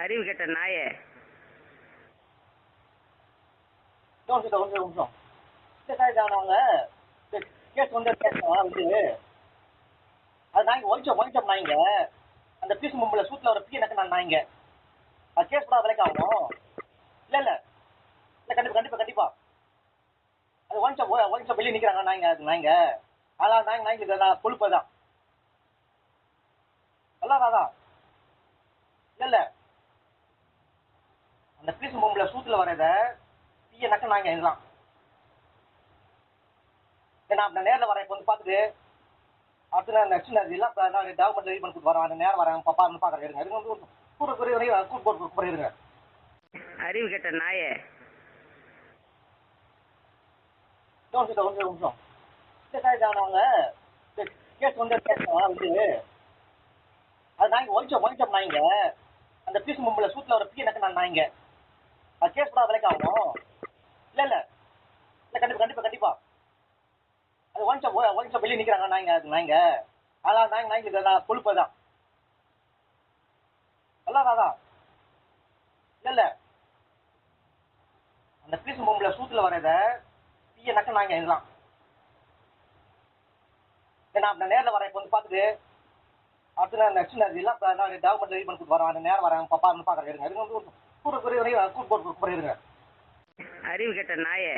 அறிவு கெட்ட நாயே. ஒரு நிமிஷம். அவங்க கேஸ் வந்து அது நாய்ங்க ஒழிச்சோம் நாய்ங்க. அந்த பீஸ் மும்பில் சூட்டில் ஒரு பீ எனக்கு நான் நாய்ங்க. அது கேஸ் கூட விலைக்கு ஆகும். இல்லை இல்லை இல்லை கண்டிப்பாக அது ஒழிச்சோம் வெளியே நிற்கிறாங்க நாய்ங்க. அது நாய்ங்க அதெல்லாம் நாய்ங்களுக்கு நான் கொழுப்பு தான் எல்லாம் அதான். இல்லை அந்த பீஸ் மும்பில் சூட்டில் வரத பீயை நக்க நாய்ங்க இதெல்லாம். நான் நேரில் வரேன் இப்போ வந்து பார்த்துட்டு அடுத்து நான் நெக்ஸ்ட் எல்லாம் நான் டாக்குமெண்ட் ரெடி பண்ணி கொடுத்து வரேன். அந்த நேரம் வரேன் பாப்பான்னு பார்க்குறேன். இருங்க இருங்க வந்து கூட்டு இருங்க. அறிவு கெட்ட நாயே. ஒரு நிமிஷம். அவங்க கேஸ் வந்து அது நாய்ங்க ஒழிச்சோம் நாய்ங்க. அந்த பீஸ் மும்பில் சூட்டில் ஒரு பீ எனக்கு நான் நாய்ங்க. அது கேஸ் கூட விலைக்கு ஆகும். இல்லை இல்லை இல்லை கண்டிப்பாக அது ஒழிச்சோம் வெளியே நிற்கிறாங்க நாய்ங்க. அது நாய்ங்க அதெல்லாம் நாய்ங்களுக்கு நான் கொழுப்பு தான் எல்லாம் அதான். இல்லை அந்த பீஸ் மும்பில் சூட்டில் வரத பீயை நக்க நாய்ங்க இதெல்லாம். நான் நேரில் வரேன் இப்போ வந்து பார்த்துட்டு அடுத்து நான் நெக்ஸ்ட் எல்லாம் நான் டாக்குமெண்ட் ரெடி பண்ணி கொடுத்து வரேன். அந்த நேரம் வரேன் பாப்பான்னு பார்க்குறேன். இருங்க இருங்க வந்து கூட்டு இருங்க. அறிவு கெட்ட நாயே.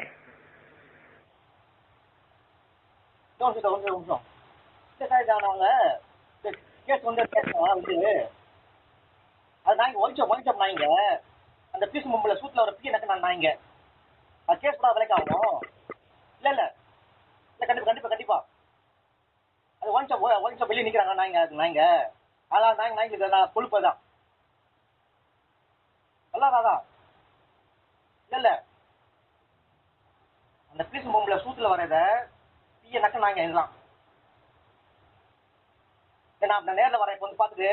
ஒரு நிமிஷம். அவங்க கேஸ் வந்து அது நாய்ங்க ஒழிச்சோம் நாய்ங்க. அந்த பீஸ் மும்பில் சூட்டில் ஒரு பீ எனக்கு நான் நாய்ங்க. அது கேஸ் கூட விலைக்கு ஆகும். இல்லை இல்லை இல்லை கண்டிப்பாக அது ஒழிச்சோம் வெளியே நிற்கிறாங்க நாய்ங்க. அது நாய்ங்க அதெல்லாம் நாய்ங்களுக்கு நான் கொழுப்பு தான் எல்லாம் அதான். இல்லை அந்த பீஸ் மும்பில் சூட்டில் வரத பீயை நக்க நாய்ங்க இதெல்லாம். நான் நேரில் வரேன் இப்போ வந்து பார்த்துட்டு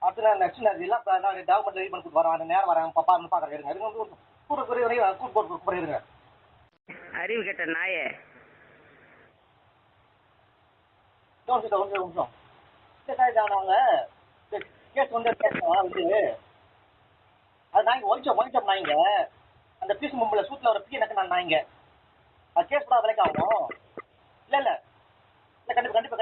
அடுத்து நான் நெக்ஸ்ட் எல்லாம் நான் டாக்குமெண்ட் ரெடி பண்ணி கொடுத்து வரேன். அந்த நேரம் வரேன் பாப்பான்னு பார்க்குறேன். இருங்க இருங்க வந்து கூட்டு இருங்க. அறிவு கெட்ட நாயே. ஒரு நிமிஷம். அவங்க கேஸ் வந்து அது நாய்ங்க ஒழிச்சோம் நாய்ங்க. அந்த பீஸ் மும்பில் சூட்டில் ஒரு பீ எனக்கு நான் நாய்ங்க. அது கேஸ் கூட விலைக்கு ஆகும். இல்லை இல்லை இல்லை கண்டிப்பாக